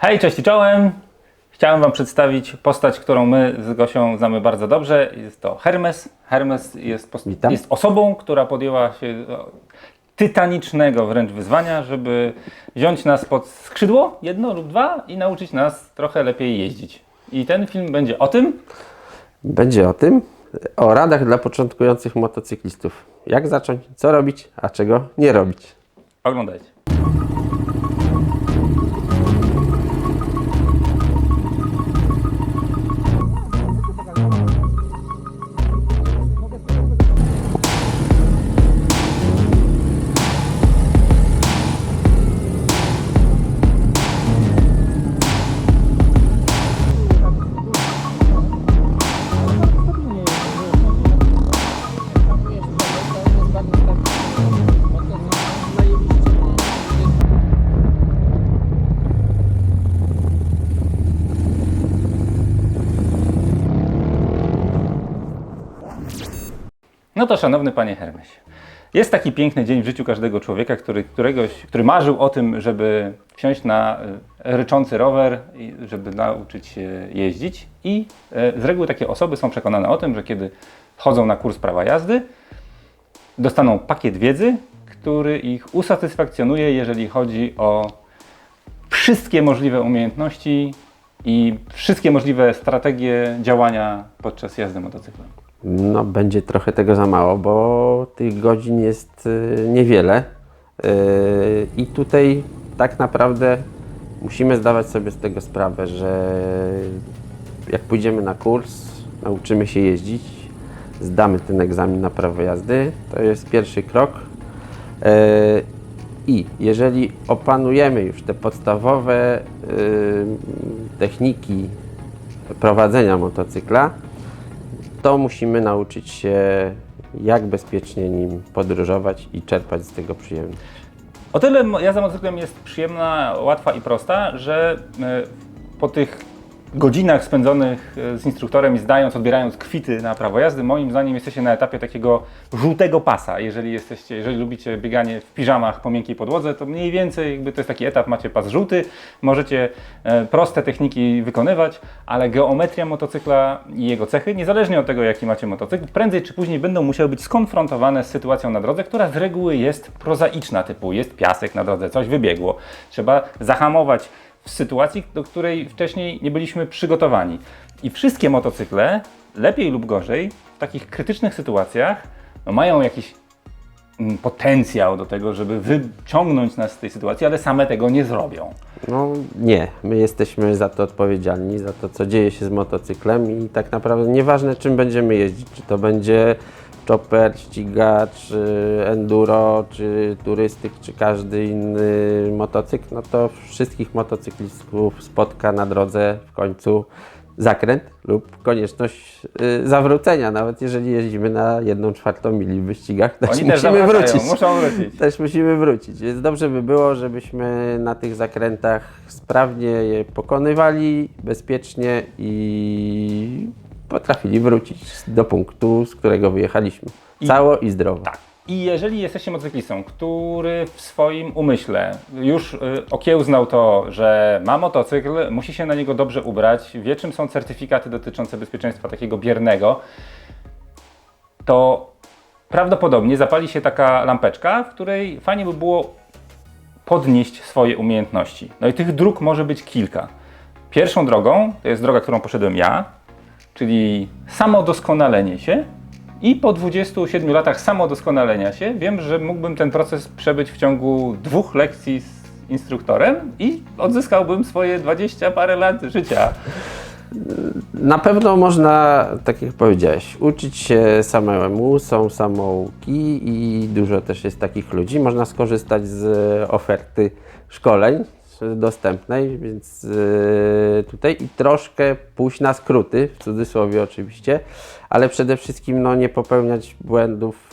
Hej, cześć i czołem! Chciałem Wam przedstawić postać, którą my z Gosią znamy bardzo dobrze. Jest to Hermes. Hermes jest osobą, która podjęła się tytanicznego wręcz wyzwania, żeby wziąć nas pod skrzydło, jedno lub dwa, i nauczyć nas trochę lepiej jeździć. I ten film będzie o tym. Będzie o radach dla początkujących motocyklistów. Jak zacząć, co robić, a czego nie robić. Oglądajcie. No to szanowny panie Hermesie, jest taki piękny dzień w życiu każdego człowieka, który marzył o tym, żeby wsiąść na ryczący rower i żeby nauczyć się jeździć. I z reguły takie osoby są przekonane o tym, że kiedy wchodzą na kurs prawa jazdy, dostaną pakiet wiedzy, który ich usatysfakcjonuje, jeżeli chodzi o wszystkie możliwe umiejętności i wszystkie możliwe strategie działania podczas jazdy motocyklem. No, będzie trochę tego za mało, bo tych godzin jest niewiele i tutaj tak naprawdę musimy zdawać sobie z tego sprawę, że jak pójdziemy na kurs, nauczymy się jeździć, zdamy ten egzamin na prawo jazdy, to jest pierwszy krok i jeżeli opanujemy już te podstawowe techniki prowadzenia motocykla, to musimy nauczyć się, jak bezpiecznie nim podróżować i czerpać z tego przyjemność. O tyle jazda motocyklem jest przyjemna, łatwa i prosta, że po tych godzinach spędzonych z instruktorem i odbierając kwity na prawo jazdy, moim zdaniem jesteście na etapie takiego żółtego pasa. Jeżeli lubicie bieganie w piżamach po miękkiej podłodze, to mniej więcej to jest taki etap, macie pas żółty, możecie proste techniki wykonywać, ale geometria motocykla i jego cechy, niezależnie od tego, jaki macie motocykl, prędzej czy później będą musiały być skonfrontowane z sytuacją na drodze, która z reguły jest prozaiczna, typu jest piasek na drodze, coś wybiegło, trzeba zahamować w sytuacji, do której wcześniej nie byliśmy przygotowani. I wszystkie motocykle, lepiej lub gorzej, w takich krytycznych sytuacjach mają jakiś potencjał do tego, żeby wyciągnąć nas z tej sytuacji, ale same tego nie zrobią. No nie, my jesteśmy za to odpowiedzialni, za to, co dzieje się z motocyklem i tak naprawdę nieważne, czym będziemy jeździć, czy to będzie chopper, ścigacz, enduro, czy turystyk, czy każdy inny motocykl, no to wszystkich motocyklistów spotka na drodze w końcu zakręt lub konieczność zawrócenia, nawet jeżeli jeździmy na 1/4 mili w wyścigach, Oni też muszą wrócić. Też musimy wrócić, więc dobrze by było, żebyśmy na tych zakrętach sprawnie je pokonywali, bezpiecznie i potrafili wrócić do punktu, z którego wyjechaliśmy. Cało i zdrowo. Tak. I jeżeli jesteście motocyklistą, który w swoim umyśle już okiełznał to, że ma motocykl, musi się na niego dobrze ubrać, wie, czym są certyfikaty dotyczące bezpieczeństwa takiego biernego, to prawdopodobnie zapali się taka lampeczka, w której fajnie by było podnieść swoje umiejętności. No i tych dróg może być kilka. Pierwszą drogą to jest droga, którą poszedłem ja, czyli samodoskonalenie się. I po 27 latach samodoskonalenia się wiem, że mógłbym ten proces przebyć w ciągu 2 lekcji z instruktorem i odzyskałbym swoje 20 parę lat życia. Na pewno można, tak jak powiedziałeś, uczyć się samemu, są samouki i dużo też jest takich ludzi. Można skorzystać z oferty szkoleń dostępnej, więc tutaj i troszkę pójść na skróty, w cudzysłowie oczywiście, ale przede wszystkim nie popełniać błędów,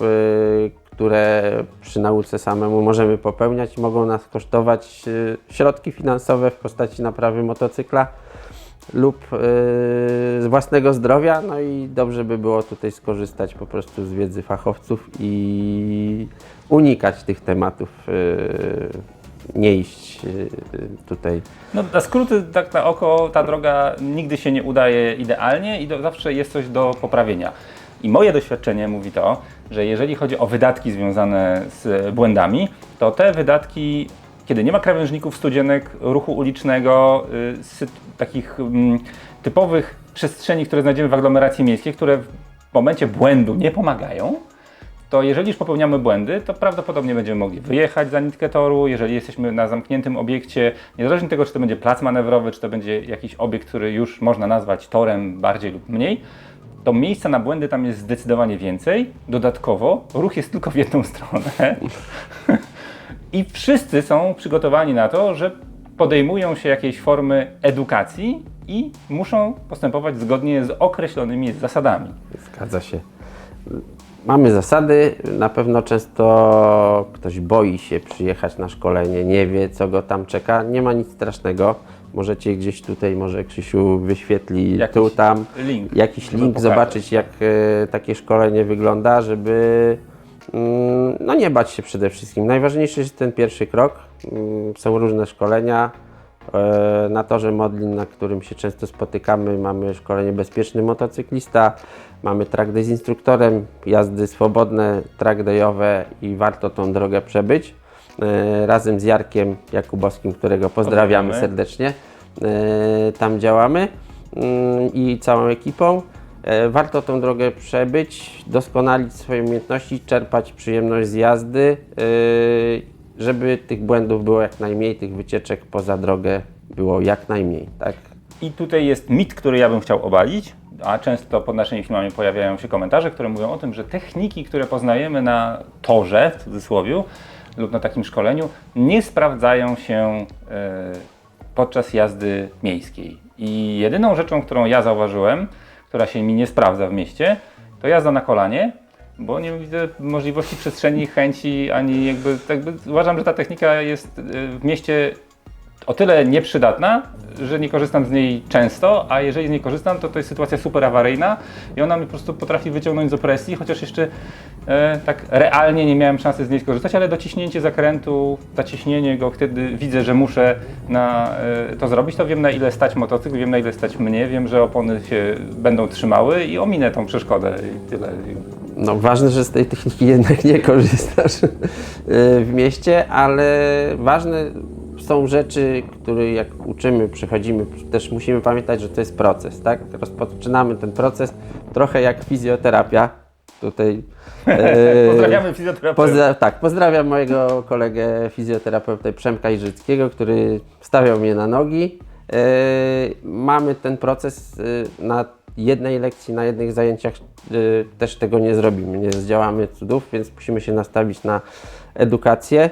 które przy nauce samemu możemy popełniać, mogą nas kosztować środki finansowe w postaci naprawy motocykla lub z własnego zdrowia, no i dobrze by było tutaj skorzystać po prostu z wiedzy fachowców i unikać tych tematów nie iść tutaj. No na skróty, tak na oko, ta droga nigdy się nie udaje idealnie i zawsze jest coś do poprawienia. I moje doświadczenie mówi to, że jeżeli chodzi o wydatki związane z błędami, to te wydatki, kiedy nie ma krawężników, studzienek, ruchu ulicznego, takich typowych przestrzeni, które znajdziemy w aglomeracji miejskiej, które w momencie błędu nie pomagają, to jeżeli już popełniamy błędy, to prawdopodobnie będziemy mogli wyjechać za nitkę toru. Jeżeli jesteśmy na zamkniętym obiekcie, niezależnie od tego, czy to będzie plac manewrowy, czy to będzie jakiś obiekt, który już można nazwać torem bardziej lub mniej, to miejsca na błędy tam jest zdecydowanie więcej. Dodatkowo ruch jest tylko w jedną stronę i wszyscy są przygotowani na to, że podejmują się jakiejś formy edukacji i muszą postępować zgodnie z określonymi zasadami. Zgadza się. Mamy zasady, na pewno często ktoś boi się przyjechać na szkolenie, nie wie co go tam czeka, nie ma nic strasznego. Możecie gdzieś tutaj, może Krzysiu wyświetli tu, tam, jakiś link, zobaczyć jak takie szkolenie wygląda, żeby no nie bać się przede wszystkim. Najważniejszy jest ten pierwszy krok. Są różne szkolenia. Na torze Modlin, na którym się często spotykamy, mamy szkolenie bezpieczny motocyklista, mamy track day z instruktorem, jazdy swobodne, track dayowe i warto tą drogę przebyć. Razem z Jarkiem Jakubowskim, którego pozdrawiamy serdecznie, tam działamy i całą ekipą. Warto tą drogę przebyć, doskonalić swoje umiejętności, czerpać przyjemność z jazdy, żeby tych błędów było jak najmniej, tych wycieczek poza drogę było jak najmniej, tak? I tutaj jest mit, który ja bym chciał obalić, a często pod naszymi filmami pojawiają się komentarze, które mówią o tym, że techniki, które poznajemy na torze, w cudzysłowie, lub na takim szkoleniu, nie sprawdzają się podczas jazdy miejskiej. I jedyną rzeczą, którą ja zauważyłem, która się mi nie sprawdza w mieście, to jazda na kolanie, bo nie widzę możliwości przestrzeni, chęci, ani jakby uważam, że ta technika jest w mieście o tyle nieprzydatna, że nie korzystam z niej często, a jeżeli z niej korzystam, to jest sytuacja super awaryjna i ona mi po prostu potrafi wyciągnąć z opresji, chociaż jeszcze tak realnie nie miałem szansy z niej skorzystać, ale dociśnięcie zakrętu, zaciśnienie go, kiedy widzę, że muszę to zrobić, to wiem, na ile stać motocykl, wiem, na ile stać mnie, wiem, że opony się będą trzymały i ominę tą przeszkodę i tyle. No ważne, że z tej techniki jednak nie korzystasz w mieście, ale ważne są rzeczy, które jak uczymy, przechodzimy, też musimy pamiętać, że to jest proces, tak? Rozpoczynamy ten proces trochę jak fizjoterapia. Tutaj pozdrawiamy fizjoterapeutę. Pozdrawiam mojego kolegę fizjoterapeutę Przemka Iżyckiego, który stawiał mnie na nogi. Mamy ten proces na jednej lekcji, na jednych zajęciach też tego nie zrobimy, nie zdziałamy cudów, więc musimy się nastawić na edukację,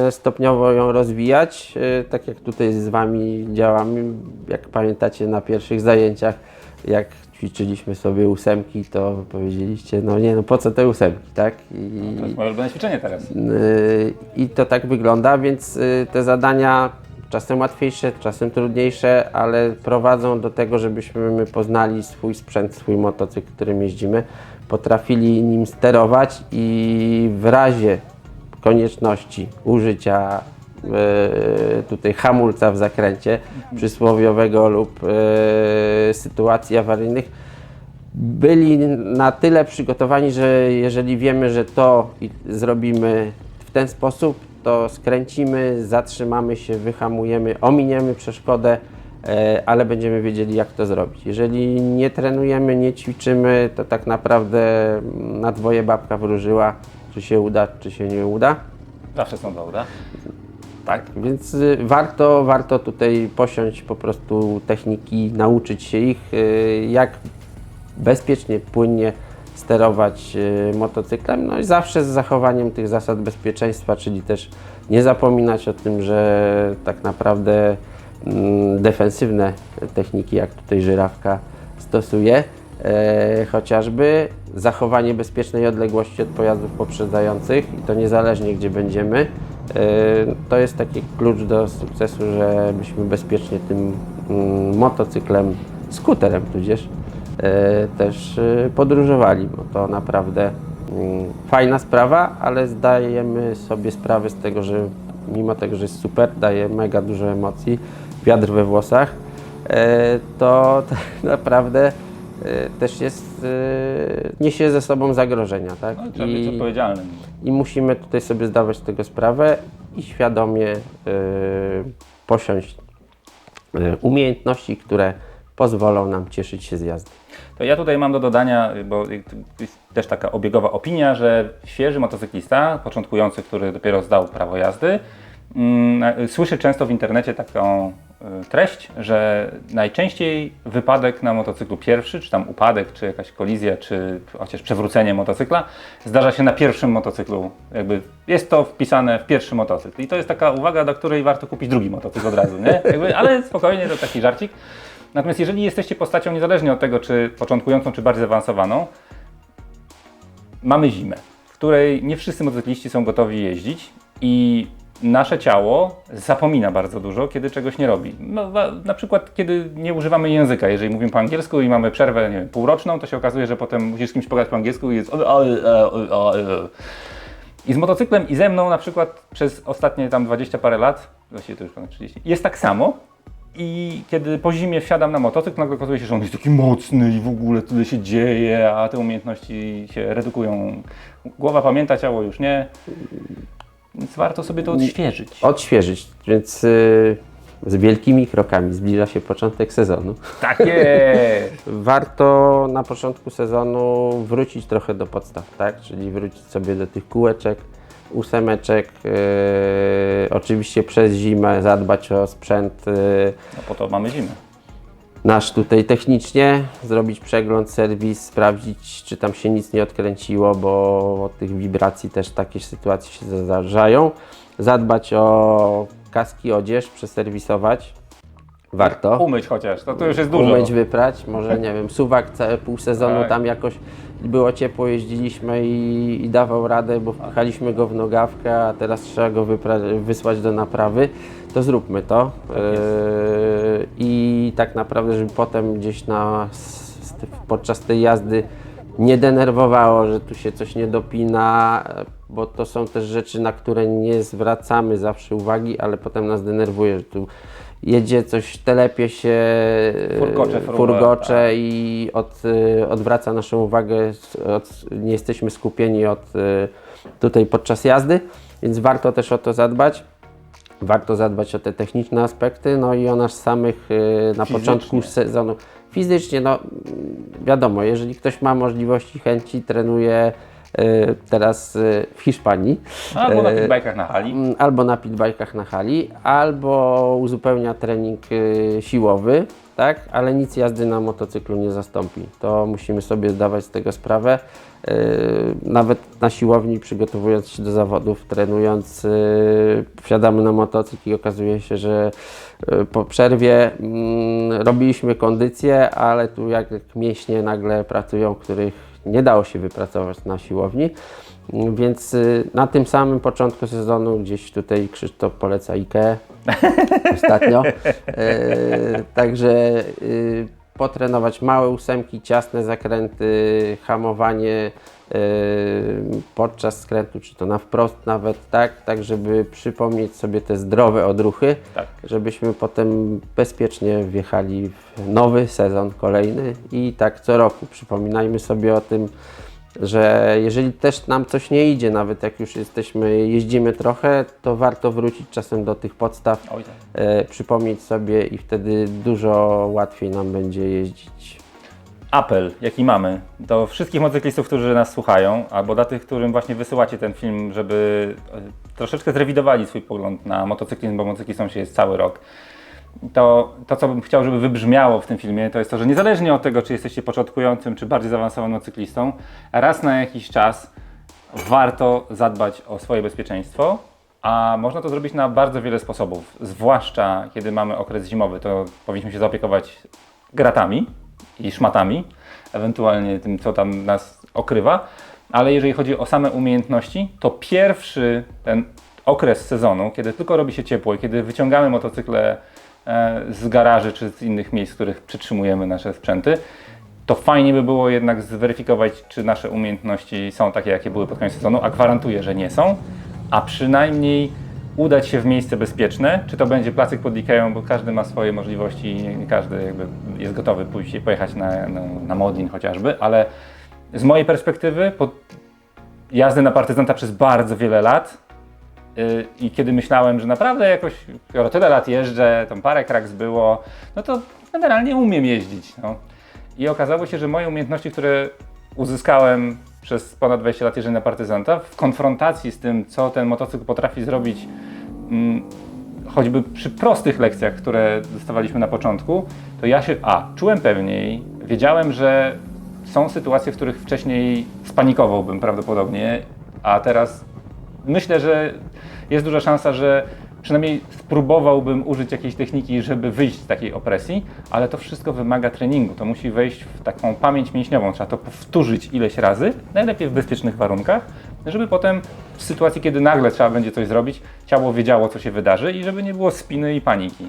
stopniowo ją rozwijać, tak jak tutaj z Wami działamy. Jak pamiętacie na pierwszych zajęciach, jak ćwiczyliśmy sobie ósemki, to powiedzieliście, no po co te ósemki, tak? To jest moje ulubione ćwiczenie teraz. I to tak wygląda, więc te zadania czasem łatwiejsze, czasem trudniejsze, ale prowadzą do tego, żebyśmy my poznali swój sprzęt, swój motocykl, którym jeździmy, potrafili nim sterować i w razie konieczności użycia tutaj hamulca w zakręcie przysłowiowego lub sytuacji awaryjnych byli na tyle przygotowani, że jeżeli wiemy, że to zrobimy w ten sposób, to skręcimy, zatrzymamy się, wyhamujemy, ominiemy przeszkodę, ale będziemy wiedzieli, jak to zrobić. Jeżeli nie trenujemy, nie ćwiczymy, to tak naprawdę na dwoje babka wróżyła, czy się uda, czy się nie uda. Zawsze są dobre. Tak, więc warto tutaj posiąść po prostu techniki, nauczyć się ich, jak bezpiecznie, płynnie sterować motocyklem, no i zawsze z zachowaniem tych zasad bezpieczeństwa, czyli też nie zapominać o tym, że tak naprawdę defensywne techniki, jak tutaj Żyrawka stosuje, chociażby zachowanie bezpiecznej odległości od pojazdów poprzedzających i to niezależnie gdzie będziemy, to jest taki klucz do sukcesu, żebyśmy bezpiecznie tym motocyklem, skuterem tudzież też podróżowali, bo to naprawdę fajna sprawa, ale zdajemy sobie sprawę z tego, że mimo tego, że jest super, daje mega dużo emocji, wiatr we włosach, to tak naprawdę też jest, niesie ze sobą zagrożenia, tak? No, trzeba być odpowiedzialnym. I musimy tutaj sobie zdawać z tego sprawę i świadomie posiąść umiejętności, które pozwolą nam cieszyć się z jazdy. To ja tutaj mam do dodania, bo jest też taka obiegowa opinia, że świeży motocyklista, początkujący, który dopiero zdał prawo jazdy, słyszy często w internecie taką treść, że najczęściej wypadek na motocyklu pierwszy, czy tam upadek, czy jakaś kolizja, czy chociaż przewrócenie motocykla zdarza się na pierwszym motocyklu. Jakby jest to wpisane w pierwszy motocykl. I to jest taka uwaga, do której warto kupić drugi motocykl od razu, nie? Ale spokojnie, to taki żarcik. Natomiast jeżeli jesteście postacią niezależnie od tego, czy początkującą, czy bardziej zaawansowaną, mamy zimę, w której nie wszyscy motocykliści są gotowi jeździć i nasze ciało zapomina bardzo dużo, kiedy czegoś nie robi. No, na przykład, kiedy nie używamy języka. Jeżeli mówimy po angielsku i mamy przerwę, nie wiem, półroczną, to się okazuje, że potem musisz z kimś pogadać po angielsku i jest... I z motocyklem i ze mną na przykład przez ostatnie tam 20 parę lat, właściwie to już ponad 30, jest tak samo. I kiedy po zimie wsiadam na motocykl, nagle okazuje się, że on jest taki mocny i w ogóle tyle się dzieje, a te umiejętności się redukują. Głowa pamięta, ciało już nie. Więc warto sobie to odświeżyć. Odświeżyć, więc z wielkimi krokami zbliża się początek sezonu. Tak jest! Warto na początku sezonu wrócić trochę do podstaw, tak? Czyli wrócić sobie do tych kółeczek, ósemeczek, oczywiście przez zimę zadbać o sprzęt No po to mamy zimę. nasz tutaj technicznie, zrobić przegląd, serwis, sprawdzić, czy tam się nic nie odkręciło, bo od tych wibracji też takie sytuacje się zdarzają. Zadbać o kaski, odzież, przeserwisować. Warto. Umyć chociaż, to już jest dużo. Umyć, wyprać, może nie wiem, suwak całe pół sezonu Tak. tam jakoś było ciepło, jeździliśmy i dawał radę, bo wpychaliśmy go w nogawkę, a teraz trzeba go wysłać do naprawy, to zróbmy to. I tak naprawdę, żeby potem gdzieś podczas tej jazdy nie denerwowało, że tu się coś nie dopina, bo to są też rzeczy, na które nie zwracamy zawsze uwagi, ale potem nas denerwuje, że tu jedzie coś, telepie się, furgocze tak. i odwraca naszą uwagę, nie jesteśmy skupieni tutaj podczas jazdy, więc warto też o to zadbać. Warto zadbać o te techniczne aspekty, no i o nas samych na początku sezonu. Fizycznie, no wiadomo, jeżeli ktoś ma możliwości, chęci, trenuje teraz w Hiszpanii. Albo na pitbike'ach na hali. Albo na pitbike'ach na hali, albo uzupełnia trening siłowy, tak? Ale nic jazdy na motocyklu nie zastąpi. To musimy sobie zdawać z tego sprawę. Nawet na siłowni, przygotowując się do zawodów, trenując, wsiadamy na motocykl i okazuje się, że po przerwie robiliśmy kondycję, ale tu jak mięśnie nagle pracują, których nie dało się wypracować na siłowni, więc na tym samym początku sezonu gdzieś tutaj Krzysztof poleca IKEA ostatnio, także potrenować małe ósemki, ciasne zakręty, hamowanie podczas skrętu, czy to na wprost nawet, tak żeby przypomnieć sobie te zdrowe odruchy, Tak. żebyśmy potem bezpiecznie wjechali w nowy sezon kolejny i tak co roku przypominajmy sobie o tym, że jeżeli też nam coś nie idzie, nawet jak już jeździmy trochę, to warto wrócić czasem do tych podstaw, Oj, tak. przypomnieć sobie i wtedy dużo łatwiej nam będzie jeździć. Apel, jaki mamy do wszystkich motocyklistów, którzy nas słuchają, albo dla tych, którym właśnie wysyłacie ten film, żeby troszeczkę zrewidowali swój pogląd na motocyklizm, bo motocyklistą się jest cały rok. To, co bym chciał, żeby wybrzmiało w tym filmie, to jest to, że niezależnie od tego, czy jesteście początkującym, czy bardziej zaawansowanym motocyklistą, raz na jakiś czas warto zadbać o swoje bezpieczeństwo, a można to zrobić na bardzo wiele sposobów, zwłaszcza kiedy mamy okres zimowy, to powinniśmy się zaopiekować gratami i szmatami, ewentualnie tym, co tam nas okrywa, ale jeżeli chodzi o same umiejętności, to pierwszy ten okres sezonu, kiedy tylko robi się ciepło i kiedy wyciągamy motocykle z garaży czy z innych miejsc, w których przytrzymujemy nasze sprzęty, to fajnie by było jednak zweryfikować, czy nasze umiejętności są takie, jakie były pod koniec sezonu, a gwarantuję, że nie są, a przynajmniej udać się w miejsce bezpieczne, czy to będzie placyk pod Ikeą, bo każdy ma swoje możliwości i nie każdy jakby jest gotowy pójść i pojechać na Modlin chociażby, ale z mojej perspektywy po jazdy na partyzanta przez bardzo wiele lat i kiedy myślałem, że naprawdę jakoś, skoro tyle lat jeżdżę, tam parę kraks było, no to generalnie umiem jeździć. No. I okazało się, że moje umiejętności, które uzyskałem przez ponad 20 lat jeżdżenia na partyzanta, w konfrontacji z tym, co ten motocykl potrafi zrobić, choćby przy prostych lekcjach, które dostawaliśmy na początku, to ja się czułem pewniej, wiedziałem, że są sytuacje, w których wcześniej spanikowałbym prawdopodobnie, a teraz myślę, że jest duża szansa, że przynajmniej spróbowałbym użyć jakiejś techniki, żeby wyjść z takiej opresji, ale to wszystko wymaga treningu. To musi wejść w taką pamięć mięśniową. Trzeba to powtórzyć ileś razy, najlepiej w bezpiecznych warunkach, żeby potem w sytuacji, kiedy nagle trzeba będzie coś zrobić, ciało wiedziało, co się wydarzy i żeby nie było spiny i paniki.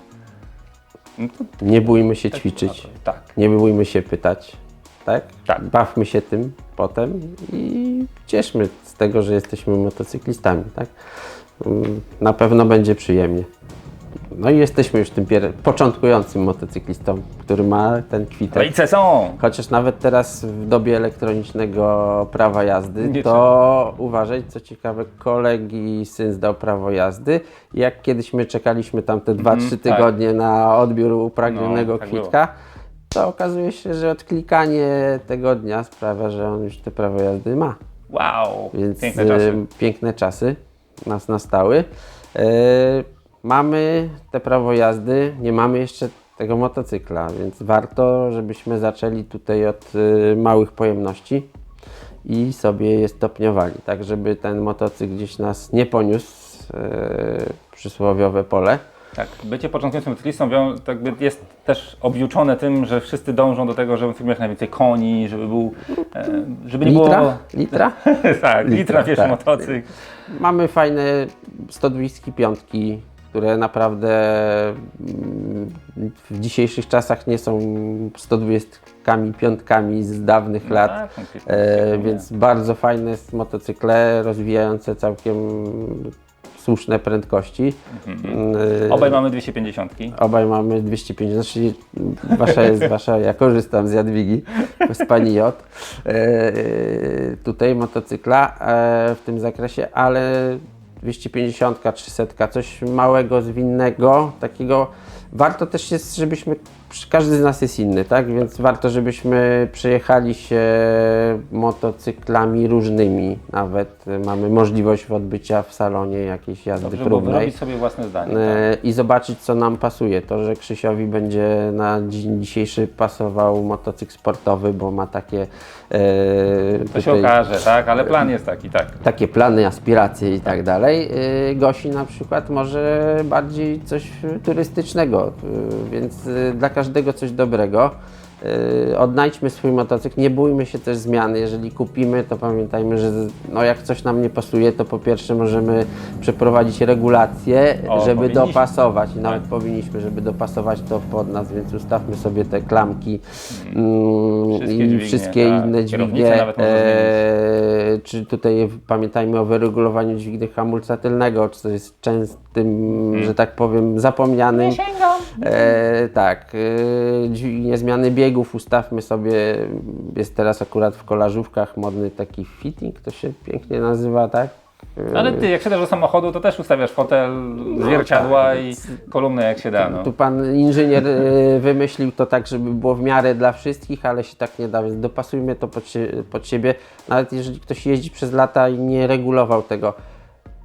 No to Nie bójmy się ćwiczyć, tak. nie bójmy się pytać, tak? Tak. Bawmy się tym potem i cieszmy z tego, że jesteśmy motocyklistami, tak? Na pewno będzie przyjemnie. No i jesteśmy już tym początkującym motocyklistą, który ma ten kwitek. Lejce są! Chociaż nawet teraz w dobie elektronicznego prawa jazdy, Nie to uważaj, co ciekawe, kolegi syn zdał prawo jazdy. Jak kiedyś my czekaliśmy tam te 2-3 tygodnie na odbiór upragnionego No, tak kwitka, to okazuje się, że odklikanie tego dnia sprawia, że on już te prawo jazdy ma. Wow! Więc Piękne czasy. piękne czasy nas nastały. Mamy te prawo jazdy, nie mamy jeszcze tego motocykla, więc warto, żebyśmy zaczęli tutaj od małych pojemności i sobie je stopniowali, tak żeby ten motocykl gdzieś nas nie poniósł przysłowiowe pole. Tak, bycie początkującym motocyklistą jest też objuczone tym, że wszyscy dążą do tego, żeby miał jak najwięcej koni, żeby był, żeby nie było... Litra? Tak, litra pierwszy tak. motocykl. Mamy fajne 125, które naprawdę w dzisiejszych czasach nie są 125 z dawnych lat, Tak, więc bardzo fajne motocykle rozwijające całkiem słuszne prędkości. Obaj mamy 250. Obaj mamy 250, znaczy wasza jest wasza, ja korzystam z Jadwigi, z pani J. Tutaj motocykla w tym zakresie, ale 250, 300, coś małego, zwinnego, takiego. Warto też jest, żebyśmy, każdy z nas jest inny, tak? Więc warto, żebyśmy przejechali się motocyklami różnymi. Nawet mamy możliwość odbycia w salonie jakiejś jazdy Dobrze, próbnej. bo robić sobie własne zdanie. Tak. I zobaczyć, co nam pasuje. To, że Krzysiowi będzie na dzień dzisiejszy pasował motocykl sportowy, bo ma takie To się okaże, tak? Ale plan jest taki, tak. takie plany, aspiracje i tak dalej. Gosi na przykład może bardziej coś turystycznego, więc dla każdego coś dobrego. Odnajdźmy swój motocykl, nie bójmy się też zmiany. Jeżeli kupimy, to pamiętajmy, że no jak coś nam nie pasuje, to po pierwsze możemy przeprowadzić regulację, żeby powinniśmy. dopasować. I nawet powinniśmy, żeby dopasować to pod nas, więc ustawmy sobie te klamki Wszystkie i dźwignie, wszystkie tak. inne Kierownicę dźwignie. nawet można zmienić. Czy tutaj pamiętajmy o wyregulowaniu dźwigni hamulca tylnego, co jest częstym, że tak powiem, zapomnianym. Tak, dźwignię zmiany biegów ustawmy sobie, jest teraz akurat w kolażówkach modny taki fitting, to się pięknie nazywa, tak? Ale ty, jak siadasz do samochodu, to też ustawiasz fotel, zwierciadła i kolumnę jak się da. No. Tu pan inżynier wymyślił to tak, żeby było w miarę dla wszystkich, ale się tak nie da, więc dopasujmy to pod siebie. Nawet jeżeli ktoś jeździ przez lata i nie regulował tego,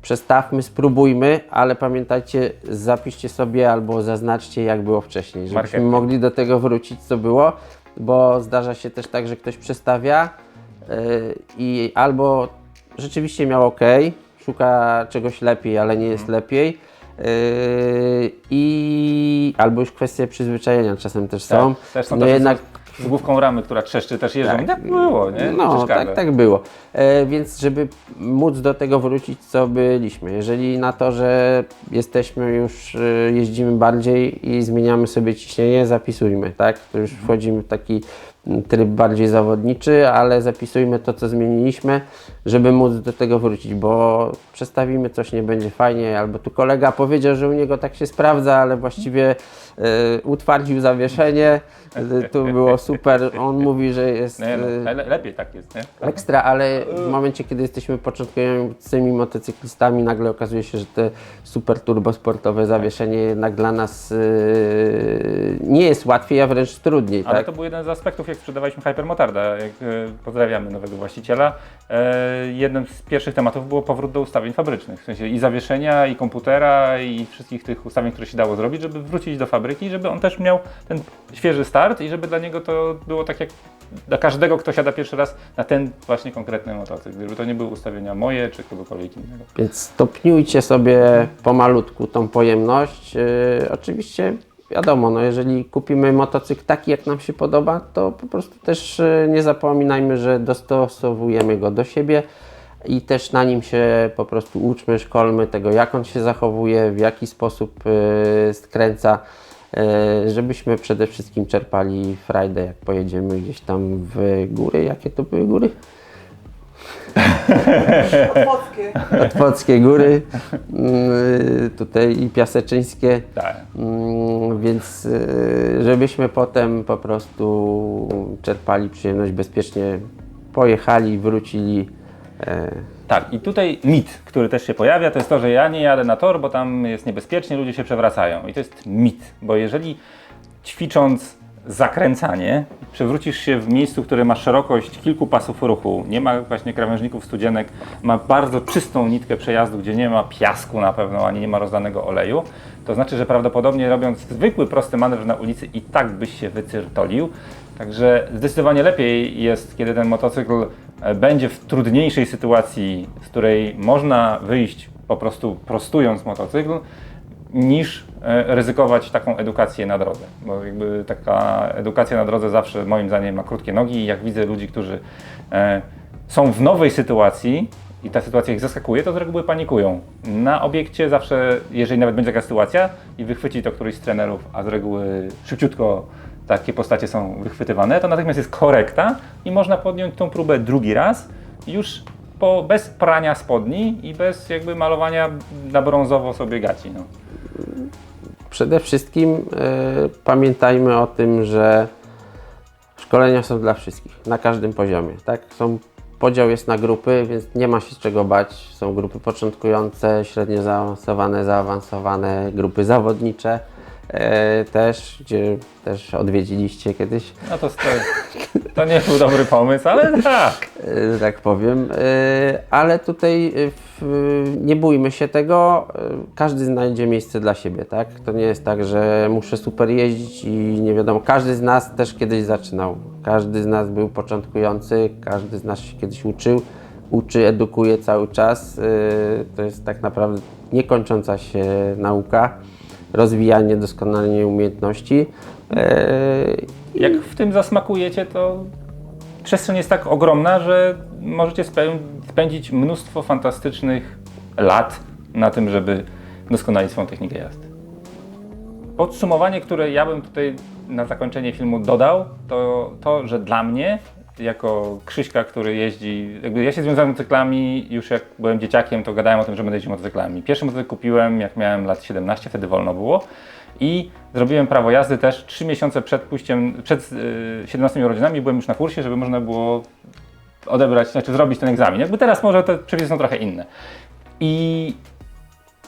przestawmy, spróbujmy, ale pamiętajcie, zapiszcie sobie albo zaznaczcie, jak było wcześniej, żebyśmy Marketing. mogli do tego wrócić, co było, bo zdarza się też tak, że ktoś przestawia i albo rzeczywiście miał ok, szuka czegoś lepiej, ale nie jest lepiej, i albo już kwestie przyzwyczajenia czasem też są. Tak, też są No tacy jednak z główką ramy, która trzeszczy, też jeżdżą. I tak było, nie? no, tak było. Więc żeby móc do tego wrócić, co byliśmy. Jeżeli na to, że jesteśmy już, jeździmy bardziej i zmieniamy sobie ciśnienie, zapisujmy, tak? To już wchodzimy w taki tryb bardziej zawodniczy, ale zapisujmy to, co zmieniliśmy, żeby móc do tego wrócić, bo przestawimy coś, nie będzie fajnie, albo tu kolega powiedział, że u niego tak się sprawdza, ale właściwie utwardził zawieszenie, tu było super, on mówi, że jest lepiej tak jest, nie? ekstra, ale w momencie, kiedy jesteśmy początkującymi motocyklistami, nagle okazuje się, że te super turbosportowe zawieszenie jednak dla nas nie jest łatwiej, a wręcz trudniej. Ale tak? to był jeden z aspektów, jak sprzedawaliśmy Hypermotarda, jak pozdrawiamy nowego właściciela. Jednym z pierwszych tematów było powrót do ustawień fabrycznych, w sensie i zawieszenia, i komputera, i wszystkich tych ustawień, które się dało zrobić, żeby wrócić do fabryki, żeby on też miał ten świeży start i żeby dla niego to było tak jak dla każdego, kto siada pierwszy raz na ten właśnie konkretny motocykl, żeby to nie były ustawienia moje czy kogokolwiek innego. Więc stopniujcie sobie pomalutku tą pojemność. Oczywiście wiadomo, no jeżeli kupimy motocykl taki, jak nam się podoba, to po prostu też nie zapominajmy, że dostosowujemy go do siebie i też na nim się po prostu uczmy, szkolmy tego, jak on się zachowuje, w jaki sposób skręca, żebyśmy przede wszystkim czerpali frajdę, jak pojedziemy gdzieś tam w góry. Jakie to były góry? Otwockie góry, tutaj i piaseczyńskie, Tak. więc żebyśmy potem po prostu czerpali przyjemność, bezpiecznie pojechali, wrócili. Tak, i tutaj mit, który też się pojawia, to jest to, że ja nie jadę na tor, bo tam jest niebezpiecznie, ludzie się przewracają. I to jest mit, bo jeżeli ćwicząc zakręcanie, przewrócisz się w miejscu, które ma szerokość kilku pasów ruchu, nie ma właśnie krawężników studzienek, ma bardzo czystą nitkę przejazdu, gdzie nie ma piasku na pewno, ani nie ma rozlanego oleju, to znaczy, że prawdopodobnie robiąc zwykły, prosty manewr na ulicy i tak byś się wycyrtolił. Także zdecydowanie lepiej jest, kiedy ten motocykl będzie w trudniejszej sytuacji, z której można wyjść po prostu prostując motocykl, niż ryzykować taką edukację na drodze. Bo jakby taka edukacja na drodze zawsze moim zdaniem ma krótkie nogi i jak widzę ludzi, którzy są w nowej sytuacji i ta sytuacja ich zaskakuje, to z reguły panikują. Na obiekcie zawsze, jeżeli nawet będzie taka sytuacja i wychwyci to któryś z trenerów, a z reguły szybciutko takie postacie są wychwytywane, to natychmiast jest korekta i można podjąć tą próbę drugi raz już bez prania spodni i bez jakby malowania na brązowo sobie gaci. No. Przede wszystkim pamiętajmy o tym, że szkolenia są dla wszystkich, na każdym poziomie. Tak? Podział jest na grupy, więc nie ma się z czego bać. Są grupy początkujące, średnio zaawansowane, zaawansowane, grupy zawodnicze też, gdzie też odwiedziliście kiedyś. No to nie był dobry pomysł, ale tak. Że tak powiem, ale tutaj nie bójmy się tego, każdy znajdzie miejsce dla siebie, tak? To nie jest tak, że muszę super jeździć i nie wiadomo, każdy z nas też kiedyś zaczynał, każdy z nas był początkujący, każdy z nas się kiedyś uczy, edukuje cały czas, to jest tak naprawdę niekończąca się nauka, rozwijanie, doskonalenie umiejętności. Jak w tym zasmakujecie, to przestrzeń jest tak ogromna, że możecie spędzić mnóstwo fantastycznych lat na tym, żeby doskonalić swoją technikę jazdy. Podsumowanie, które ja bym tutaj na zakończenie filmu dodał, to, że dla mnie, jako Krzyśka, który jeździ, jakby ja się związałem z motocyklami już jak byłem dzieciakiem, to gadałem o tym, że będę jeździł motocyklami. Pierwszy motocykl kupiłem, jak miałem lat 17, wtedy wolno było. I zrobiłem prawo jazdy też 3 miesiące przed 17 urodzinami, byłem już na kursie, żeby można było zrobić ten egzamin. Jakby teraz może te przepisy są trochę inne. I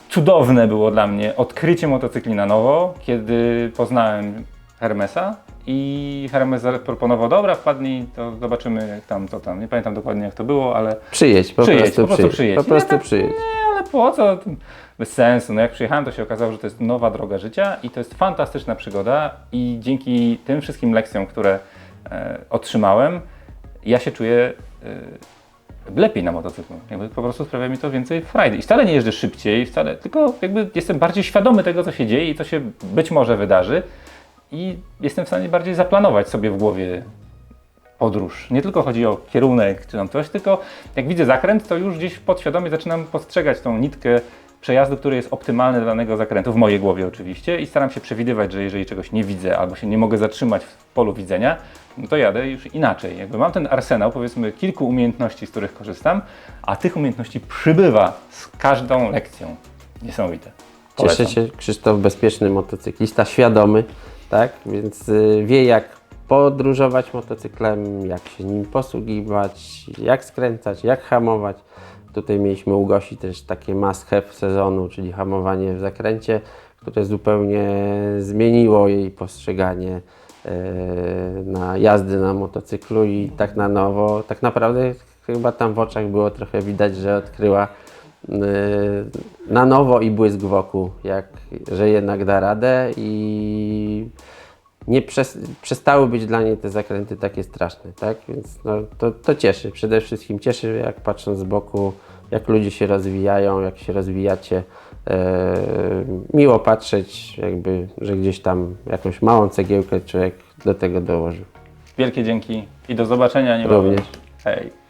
cudowne było dla mnie odkrycie motocykli na nowo, kiedy poznałem Hermesa i Hermes zaproponował, dobra, wpadnij, to zobaczymy jak tam, co tam. Nie pamiętam dokładnie jak to było, ale Przyjedź, po prostu przyjedź. Nie, ale po co? Bez sensu. No jak przyjechałem, to się okazało, że to jest nowa droga życia i to jest fantastyczna przygoda i dzięki tym wszystkim lekcjom, które otrzymałem, ja się czuję lepiej na motocyklu. Jakby po prostu sprawia mi to więcej frajdy. I wcale nie jeżdżę szybciej, tylko jakby jestem bardziej świadomy tego, co się dzieje i co się być może wydarzy i jestem w stanie bardziej zaplanować sobie w głowie podróż. Nie tylko chodzi o kierunek czy tam coś, tylko jak widzę zakręt, to już gdzieś podświadomie zaczynam postrzegać tą nitkę przejazdu, który jest optymalny dla danego zakrętu, w mojej głowie oczywiście, i staram się przewidywać, że jeżeli czegoś nie widzę albo się nie mogę zatrzymać w polu widzenia, no to jadę już inaczej. Jakby mam ten arsenał, powiedzmy, kilku umiejętności, z których korzystam, a tych umiejętności przybywa z każdą lekcją. Niesamowite. Cieszę Polecam. się, Krzysztof, bezpieczny motocyklista, świadomy, tak? Więc wie, jak podróżować motocyklem, jak się nim posługiwać, jak skręcać, jak hamować. Tutaj mieliśmy u Gosi też takie must have sezonu, czyli hamowanie w zakręcie, które zupełnie zmieniło jej postrzeganie na jazdy na motocyklu i tak na nowo, tak naprawdę chyba tam w oczach było trochę widać, że odkryła na nowo i błysk wokół, że jednak da radę i nie przestały być dla niej te zakręty takie straszne, tak? Więc no, to cieszy, przede wszystkim cieszy, jak patrząc z boku, jak ludzie się rozwijają, jak się rozwijacie. Miło patrzeć, jakby, że gdzieś tam jakąś małą cegiełkę człowiek do tego dołożył. Wielkie dzięki i do zobaczenia niebawem. Również. Hej.